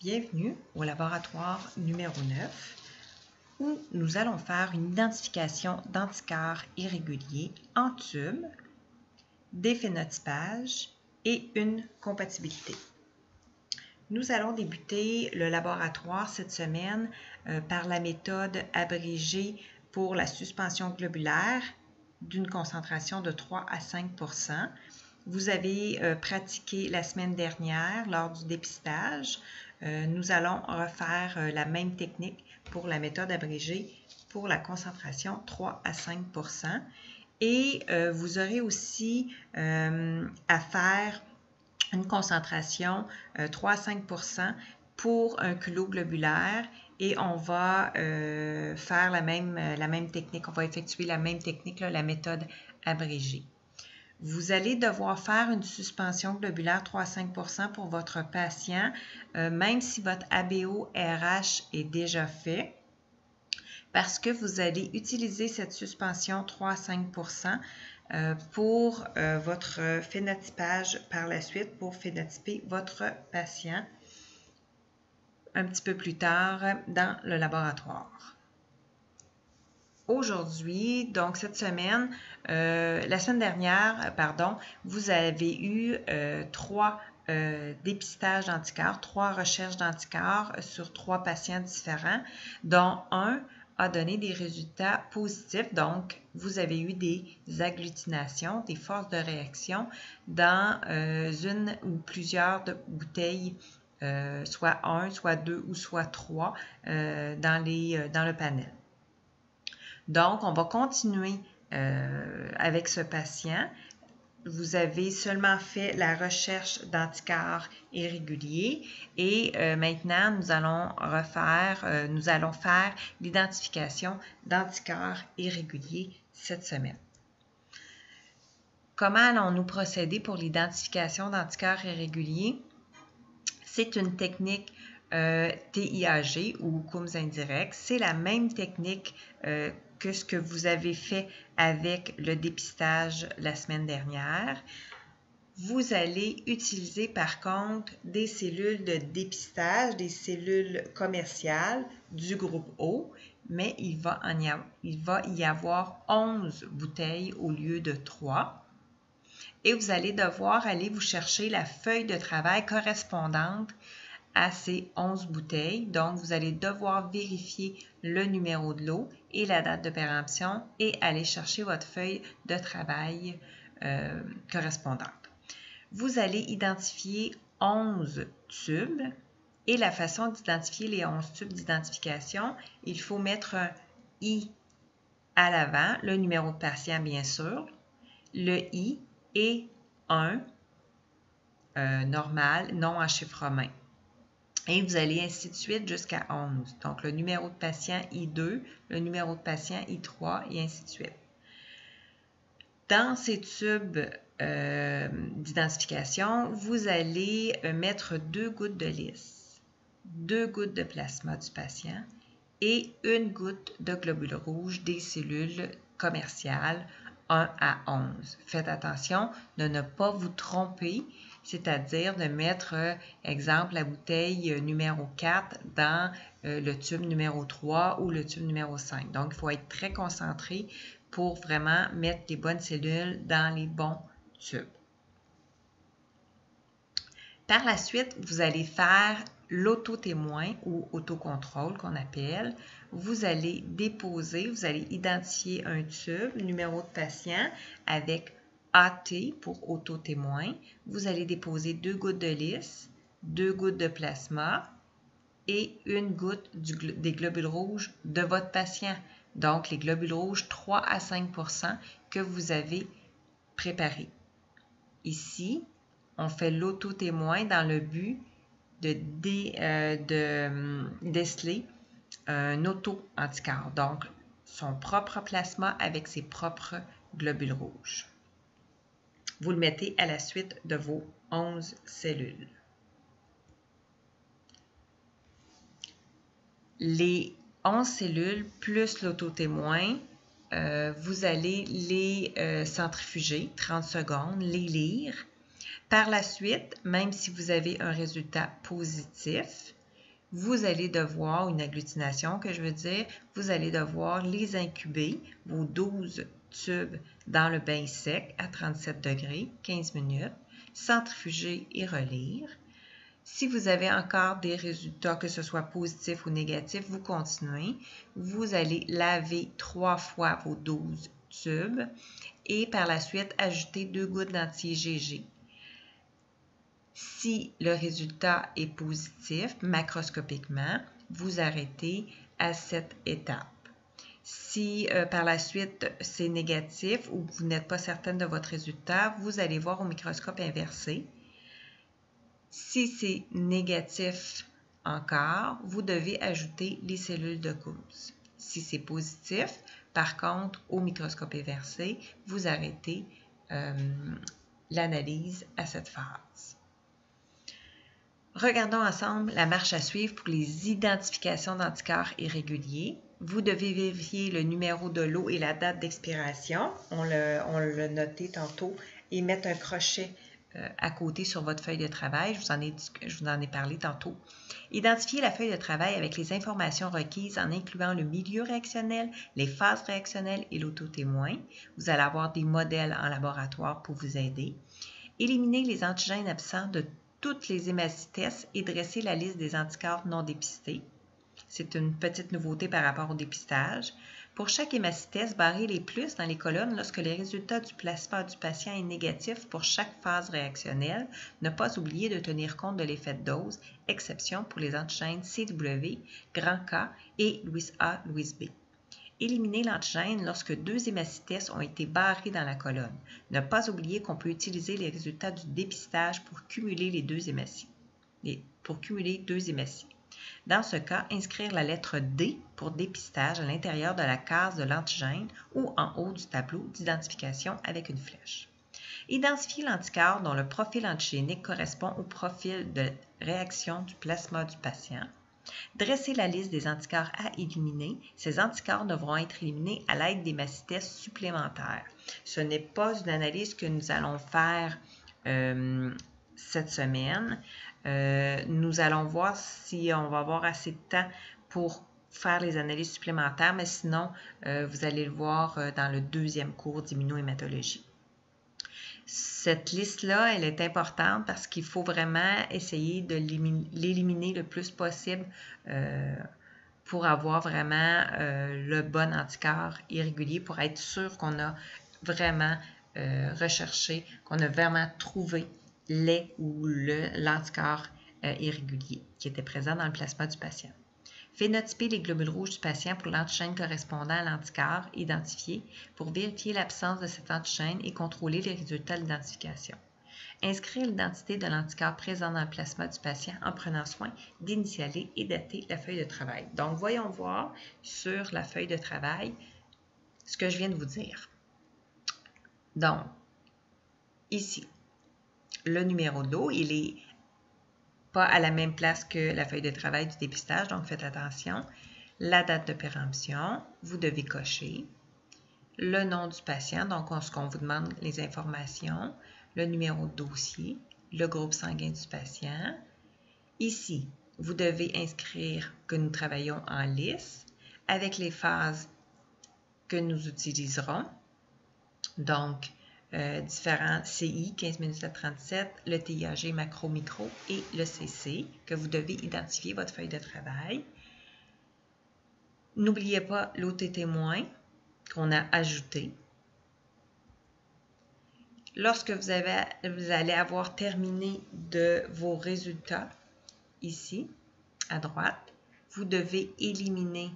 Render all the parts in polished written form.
Bienvenue au laboratoire numéro 9 où nous allons faire une identification d'anticorps irréguliers en tube, des phénotypages et une compatibilité. Nous allons débuter le laboratoire cette semaine par la méthode abrégée pour la suspension globulaire d'une concentration de 3 à 5 %. Vous avez pratiqué la semaine dernière lors du dépistage. Nous allons refaire la même technique pour la méthode abrégée pour la concentration 3 à 5 %. Et vous aurez aussi à faire une concentration 3 à 5 % pour un culot globulaire et on va faire la même technique, on va effectuer la même technique, la méthode abrégée. Vous allez devoir faire une suspension globulaire 3 à 5 % pour votre patient, même si votre ABO-RH est déjà fait, parce que vous allez utiliser cette suspension 3 à 5 % pour votre phénotypage par la suite, pour phénotyper votre patient un petit peu plus tard dans le laboratoire. Aujourd'hui, donc cette semaine, la semaine dernière, vous avez eu 3 dépistages d'anticorps, 3 recherches d'anticorps sur 3 patients différents, dont un a donné des résultats positifs. Donc, vous avez eu des agglutinations, des forces de réaction dans une ou plusieurs bouteilles, soit 1, soit 2 ou soit 3 dans le panel. Donc, on va continuer avec ce patient. Vous avez seulement fait la recherche d'anticorps irréguliers et maintenant, nous allons faire l'identification d'anticorps irréguliers cette semaine. Comment allons-nous procéder pour l'identification d'anticorps irréguliers? C'est une technique TIAG ou Coombs indirect. C'est la même technique que ce que vous avez fait avec le dépistage la semaine dernière. Vous allez utiliser par contre des cellules de dépistage, des cellules commerciales du groupe O, mais il va y avoir 11 bouteilles au lieu de 3. Et vous allez devoir aller vous chercher la feuille de travail correspondante à ces 11 bouteilles. Donc, vous allez devoir vérifier le numéro de lot et la date de péremption et aller chercher votre feuille de travail correspondante. Vous allez identifier 11 tubes et la façon d'identifier les 11 tubes d'identification, il faut mettre un I à l'avant, le numéro de patient bien sûr, le I et 1 normal, non en chiffre romain. Et vous allez ainsi de suite jusqu'à 11. Donc, le numéro de patient I2, le numéro de patient I3 et ainsi de suite. Dans ces tubes d'identification, vous allez mettre 2 gouttes de lisse, 2 gouttes de plasma du patient et 1 goutte de globules rouges des cellules commerciales 1 à 11. Faites attention de ne pas vous tromper, c'est-à-dire de mettre, exemple, la bouteille numéro 4 dans le tube numéro 3 ou le tube numéro 5. Donc, il faut être très concentré pour vraiment mettre les bonnes cellules dans les bons tubes. Par la suite, vous allez faire l'auto-témoin ou autocontrôle qu'on appelle. Vous allez identifier un tube, numéro de patient avec AT pour auto-témoin. Vous allez déposer 2 gouttes de lisse, 2 gouttes de plasma et 1 goutte des globules rouges de votre patient. Donc, les globules rouges 3 à 5 % que vous avez préparés. Ici, on fait l'auto-témoin dans le but de déceler un auto-anticorps, donc son propre plasma avec ses propres globules rouges. Vous le mettez à la suite de vos 11 cellules. Les 11 cellules plus l'auto-témoin, vous allez les centrifuger 30 secondes, les lire. Par la suite, même si vous avez un résultat positif, vous allez devoir, une agglutination que je veux dire, vous allez devoir les incuber, vos 12 tubes, dans le bain sec à 37 degrés, 15 minutes, centrifuger et relire. Si vous avez encore des résultats, que ce soit positifs ou négatifs, vous continuez. Vous allez laver 3 fois vos 12 tubes et par la suite ajouter 2 gouttes d'anti-IgG. Si le résultat est positif, macroscopiquement, vous arrêtez à cette étape. Si par la suite c'est négatif ou vous n'êtes pas certaine de votre résultat, vous allez voir au microscope inversé. Si c'est négatif encore, vous devez ajouter les cellules de Coulls. Si c'est positif, par contre, au microscope inversé, vous arrêtez l'analyse à cette phase. Regardons ensemble la marche à suivre pour les identifications d'anticorps irréguliers. Vous devez vérifier le numéro de lot et la date d'expiration. On l'a noté tantôt et mettre un crochet à côté sur votre feuille de travail. Je vous en ai parlé tantôt. Identifiez la feuille de travail avec les informations requises en incluant le milieu réactionnel, les phases réactionnelles et l'autotémoin. Vous allez avoir des modèles en laboratoire pour vous aider. Éliminez les antigènes absents de toutes les hématies et dressez la liste des anticorps non dépistés. C'est une petite nouveauté par rapport au dépistage. Pour chaque hématies, barrez les plus dans les colonnes lorsque les résultats du plasma du patient est négatif pour chaque phase réactionnelle. Ne pas oublier de tenir compte de l'effet de dose, exception pour les antigènes CW, grand K et Louis A, Louis B. Éliminez l'antigène lorsque 2 hématies ont été barrées dans la colonne. Ne pas oublier qu'on peut utiliser les résultats du dépistage pour cumuler les 2 hématies. Dans ce cas, inscrire la lettre D pour dépistage à l'intérieur de la case de l'antigène ou en haut du tableau d'identification avec une flèche. Identifier l'anticorps dont le profil antigénique correspond au profil de réaction du plasma du patient. Dresser la liste des anticorps à éliminer. Ces anticorps devront être éliminés à l'aide d'hématies supplémentaires. Ce n'est pas une analyse que nous allons faire cette semaine. Nous allons voir si on va avoir assez de temps pour faire les analyses supplémentaires, mais sinon, vous allez le voir dans le deuxième cours d'immunohématologie. Cette liste-là, elle est importante parce qu'il faut vraiment essayer de l'éliminer le plus possible pour avoir vraiment le bon anticorps irrégulier, pour être sûr qu'on a vraiment recherché, qu'on a vraiment trouvé l'anticorps irrégulier qui était présent dans le plasma du patient. Phénotyper les globules rouges du patient pour l'antigène correspondant à l'anticorps identifié pour vérifier l'absence de cet antigène et contrôler les résultats de l'identification. Inscrire l'identité de l'anticorps présent dans le plasma du patient en prenant soin d'initialer et dater la feuille de travail. Donc, voyons voir sur la feuille de travail ce que je viens de vous dire. Donc, ici, le numéro de lot, il est pas à la même place que la feuille de travail du dépistage, donc faites attention. La date de péremption, vous devez cocher. Le nom du patient, donc ce qu'on vous demande, les informations, le numéro de dossier, le groupe sanguin du patient. Ici, vous devez inscrire que nous travaillons en lisse avec les phases que nous utiliserons. Donc, différents CI, 15 minutes à 37, le TIAG macro-micro et le CC, que vous devez identifier votre feuille de travail. N'oubliez pas l'autotémoin qu'on a ajouté. Lorsque vous allez avoir terminé de vos résultats, ici, à droite, vous devez éliminer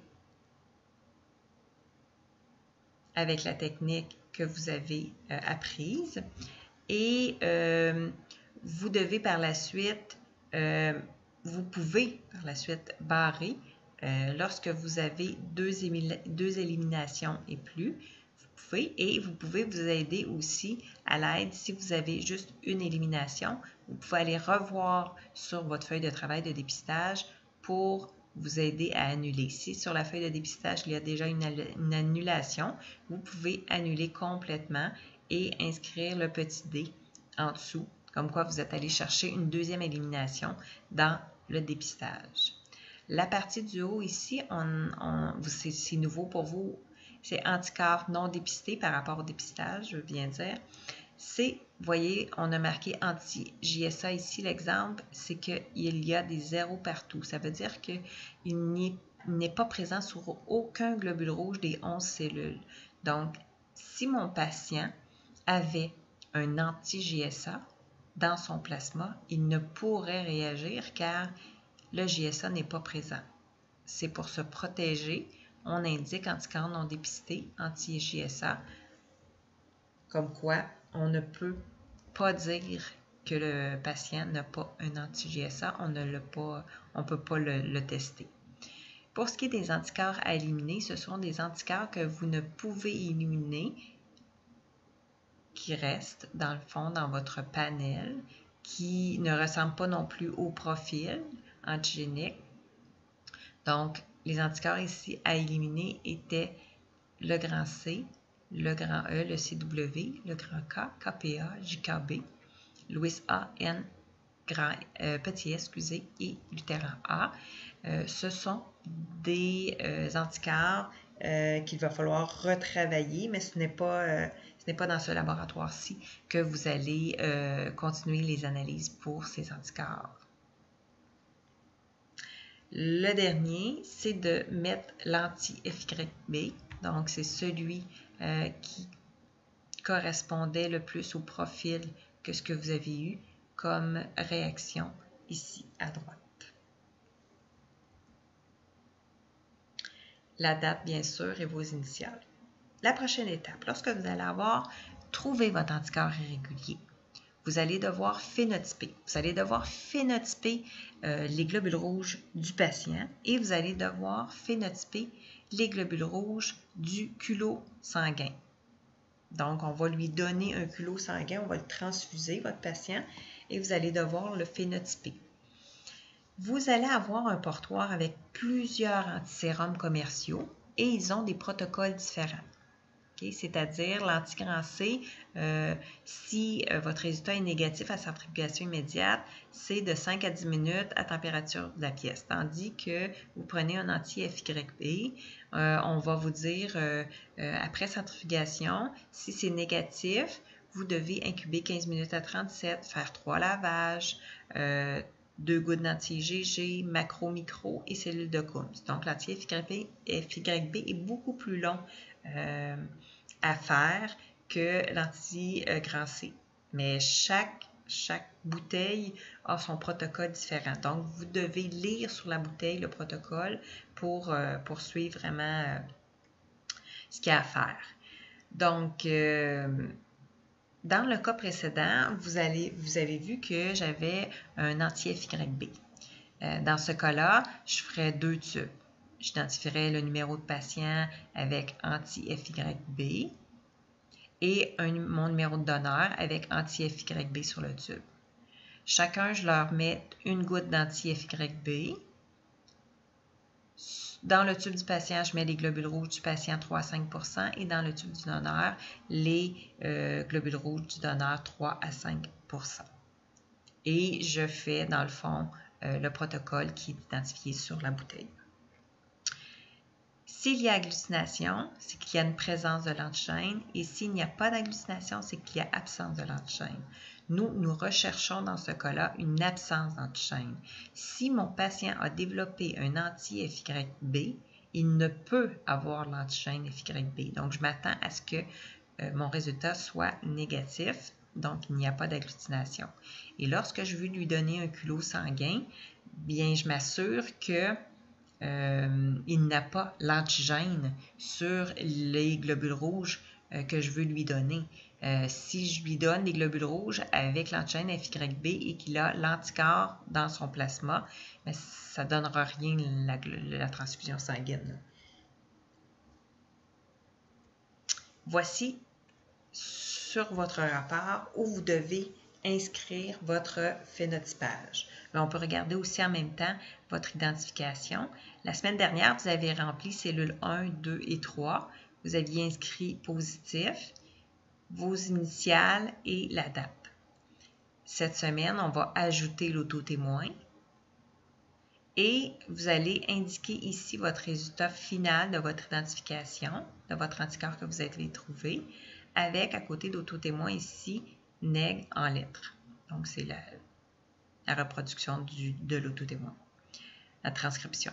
avec la technique que vous avez apprise et vous devez par la suite, vous pouvez par la suite barrer lorsque vous avez deux éliminations et plus. Vous pouvez vous aider aussi à l'aide si vous avez juste une élimination. Vous pouvez aller revoir sur votre feuille de travail de dépistage pour vous aider à annuler. Si sur la feuille de dépistage, il y a déjà une annulation, vous pouvez annuler complètement et inscrire le petit D en dessous, comme quoi vous êtes allé chercher une deuxième élimination dans le dépistage. La partie du haut ici, c'est nouveau pour vous, c'est anticorps non dépistés par rapport au dépistage, je veux bien dire. Vous voyez, on a marqué anti-JSA ici, l'exemple, c'est qu'il y a des zéros partout. Ça veut dire qu'il n'est pas présent sur aucun globule rouge des 11 cellules. Donc, si mon patient avait un anti-JSA dans son plasma, il ne pourrait réagir car le JSA n'est pas présent. C'est pour se protéger, on indique anticorps non dépisté, anti-JSA, comme quoi on ne peut pas dire que le patient n'a pas un anti-JSA, on ne peut pas le tester. Pour ce qui est des anticorps à éliminer, ce sont des anticorps que vous ne pouvez éliminer, qui restent dans le fond dans votre panel, qui ne ressemblent pas non plus au profil antigénique. Donc, les anticorps ici à éliminer étaient le grand C, le grand E, le CW, le grand K, KPA, JKB, Louis A, N, petit S, et Luthéran A. Ce sont des anticorps qu'il va falloir retravailler, mais ce n'est pas dans ce laboratoire-ci que vous allez continuer les analyses pour ces anticorps. Le dernier, c'est de mettre l'anti-FYB. Donc, c'est celui qui correspondait le plus au profil que ce que vous avez eu comme réaction ici à droite. La date, bien sûr, et vos initiales. La prochaine étape, lorsque vous allez avoir trouvé votre anticorps irrégulier, vous allez devoir phénotyper. Vous allez devoir phénotyper les globules rouges du patient et vous allez devoir phénotyper les globules rouges du culot sanguin. Donc, on va lui donner un culot sanguin, on va le transfuser, votre patient, et vous allez devoir le phénotyper. Vous allez avoir un portoir avec plusieurs antisérums commerciaux et ils ont des protocoles différents. Okay? C'est-à-dire, l'anti-grand C, si votre résultat est négatif à centrifugation immédiate, c'est de 5 à 10 minutes à température de la pièce. Tandis que vous prenez un anti-FYB, on va vous dire, après centrifugation, si c'est négatif, vous devez incuber 15 minutes à 37, faire 3 lavages, 2 gouttes d'anti-IgG, macro, micro et cellules de Coombs. Donc, l'anti-FYB est beaucoup plus long à faire que l'anti-grand C. Mais chaque bouteille a son protocole différent. Donc, vous devez lire sur la bouteille le protocole pour suivre vraiment ce qu'il y a à faire. Donc, dans le cas précédent, vous avez vu que j'avais un anti-FYB. Dans ce cas-là, je ferais 2 tubes. J'identifierais le numéro de patient avec anti-FYB et mon numéro de donneur avec anti-FYB sur le tube. Chacun, je leur mets une goutte d'anti-FYB. Dans le tube du patient, je mets les globules rouges du patient 3 à 5 % et dans le tube du donneur, les globules rouges du donneur 3 à 5 %. Et je fais, dans le fond, le protocole qui est identifié sur la bouteille. S'il y a agglutination, c'est qu'il y a une présence de l'antigène et s'il n'y a pas d'agglutination, c'est qu'il y a absence de l'antigène. Nous recherchons dans ce cas-là une absence d'antigène. Si mon patient a développé un anti-FYB, il ne peut avoir l'antigène FYB. Donc, je m'attends à ce que mon résultat soit négatif, donc il n'y a pas d'agglutination. Et lorsque je veux lui donner un culot sanguin, bien, je m'assure que il n'a pas l'antigène sur les globules rouges que je veux lui donner. Si je lui donne des globules rouges avec l'antigène FYB et qu'il a l'anticorps dans son plasma, mais ça ne donnera rien la transfusion sanguine. Voici sur votre rapport où vous devez inscrire votre phénotypage. Là, on peut regarder aussi en même temps votre identification. La semaine dernière, vous avez rempli cellules 1, 2 et 3. Vous aviez inscrit positif, vos initiales et la date. Cette semaine, on va ajouter l'auto-témoin Et vous allez indiquer ici votre résultat final de votre identification, de votre anticorps que vous avez trouvé, avec à côté d'auto-témoin ici, neg en lettres. Donc, c'est la reproduction de l'auto-témoin, la transcription.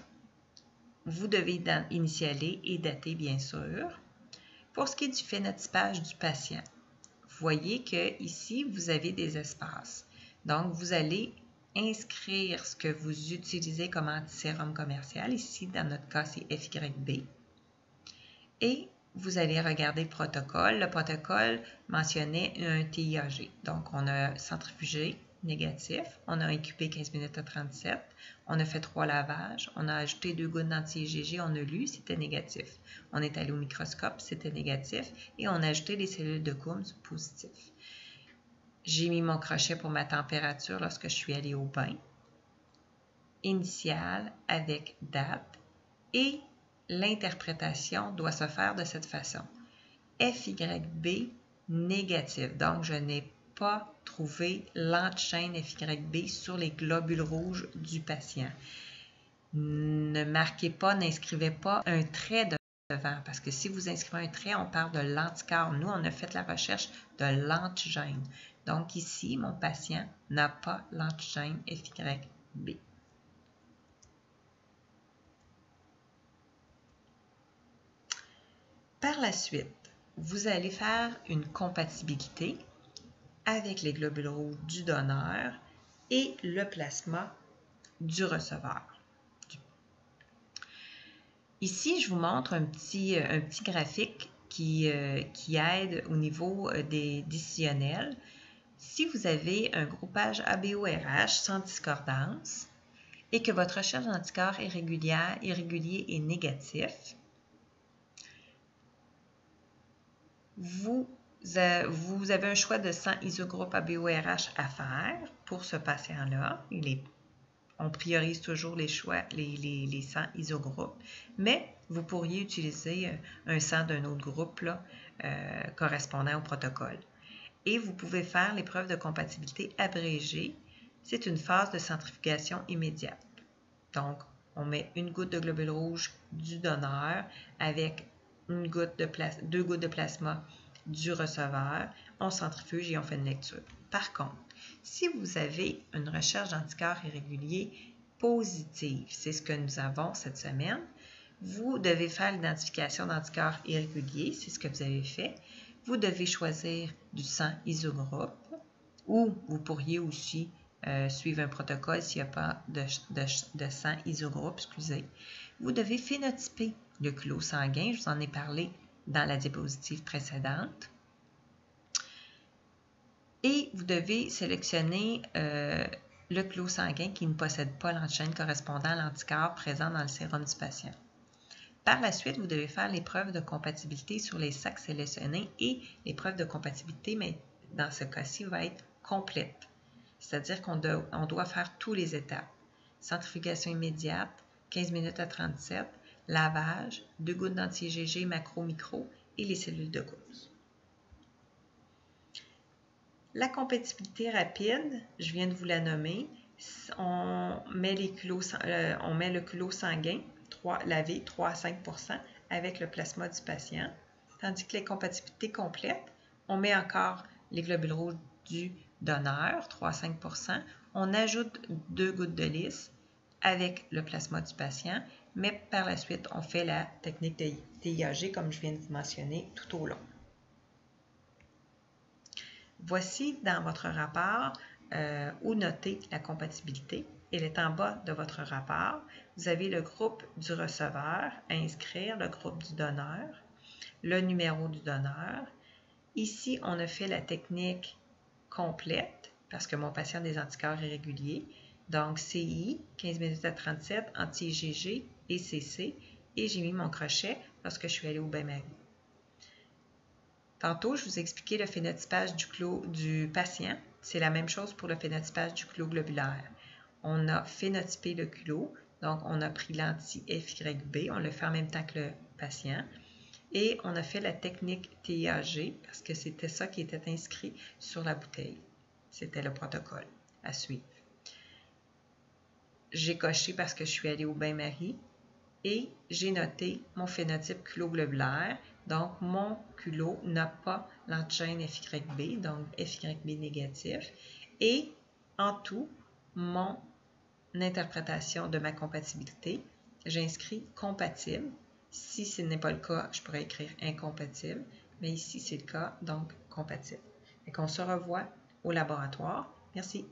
Vous devez initialer et dater, bien sûr. Pour ce qui est du phénotypage du patient, vous voyez que ici, vous avez des espaces. Donc, vous allez inscrire ce que vous utilisez comme antisérum commercial. Ici, dans notre cas, c'est FYB. Et vous allez regarder le protocole. Le protocole mentionnait un TIAG. Donc, on a centrifugé négatif. On a incubé 15 minutes à 37. On a fait 3 lavages. On a ajouté 2 gouttes d'anti-IgG. On a lu, c'était négatif. On est allé au microscope, c'était négatif. Et on a ajouté les cellules de Coombs positif. J'ai mis mon crochet pour ma température lorsque je suis allée au bain. Initial avec date. Et l'interprétation doit se faire de cette façon. FYB négatif. Donc, je n'ai pas trouvé l'antichaîne FYB sur les globules rouges du patient. Ne marquez pas, n'inscrivez pas un trait devant, parce que si vous inscrivez un trait, on parle de l'anticorps. Nous, on a fait la recherche de l'antigène. Donc ici, mon patient n'a pas l'antigène FYB. Par la suite, vous allez faire une compatibilité avec les globules rouges du donneur et le plasma du receveur. Ici, je vous montre un petit graphique qui aide au niveau des décisionnels. Si vous avez un groupage ABO-RH sans discordance et que votre recherche d'anticorps irrégulier et négatif, vous avez un choix de 100 isogroupes ABO-RH à faire pour ce patient-là. On priorise toujours les choix, les 100 isogroupes, mais vous pourriez utiliser un 100 d'un autre groupe là, correspondant au protocole. Et vous pouvez faire l'épreuve de compatibilité abrégée. C'est une phase de centrifugation immédiate. Donc, on met une goutte de globule rouge du donneur avec 2 gouttes de plasma du receveur. On centrifuge et on fait une lecture. Par contre, si vous avez une recherche d'anticorps irréguliers positive, c'est ce que nous avons cette semaine, vous devez faire l'identification d'anticorps irréguliers, c'est ce que vous avez fait. Vous devez choisir du 100 isogroupe ou vous pourriez aussi suivre un protocole s'il n'y a pas de 100 isogroupes, excusez. Vous devez phénotyper le culot sanguin, je vous en ai parlé dans la diapositive précédente. Et vous devez sélectionner le culot sanguin qui ne possède pas l'antigène correspondant à l'anticorps présent dans le sérum du patient. Par la suite, vous devez faire l'épreuve de compatibilité sur les sacs sélectionnés et l'épreuve de compatibilité, mais dans ce cas-ci, va être complète. C'est-à-dire qu'on doit faire toutes les étapes. Centrifugation immédiate, 15 minutes à 37, lavage, 2 gouttes d'anti-IgG macro-micro et les cellules de Coombs. La compatibilité rapide, je viens de vous la nommer. On met le culot sanguin lavé 3 à 5 % avec le plasma du patient. Tandis que les compatibilités complètes, on met encore les globules rouges du donneur, 3 à 5 %. On ajoute 2 gouttes de lisse avec le plasma du patient, mais par la suite, on fait la technique de TIAG comme je viens de vous mentionner tout au long. Voici dans votre rapport où noter la compatibilité. Elle est en bas de votre rapport. Vous avez le groupe du receveur à inscrire, le groupe du donneur, le numéro du donneur. Ici, on a fait la technique complète parce que mon patient a des anticorps irréguliers. Donc, CI, 15 minutes à 37, anti-IgG et CC. Et j'ai mis mon crochet lorsque je suis allée au bain-marie. Tantôt, je vous ai expliqué le phénotypage du patient. C'est la même chose pour le phénotypage du culot globulaire. On a phénotypé le culot, donc on a pris l'anti-FYB, on le fait en même temps que le patient. Et on a fait la technique TIAG parce que c'était ça qui était inscrit sur la bouteille. C'était le protocole à suivre. j'ai coché parce que je suis allée au bain-marie et j'ai noté mon phénotype culoglobulaire. Donc, mon culot n'a pas l'antigène FYB, donc FYB négatif. Et en tout, mon interprétation de ma compatibilité, j'inscris compatible. Si ce n'est pas le cas, je pourrais écrire incompatible, mais ici c'est le cas, donc compatible. Et qu'on se revoit au laboratoire. Merci.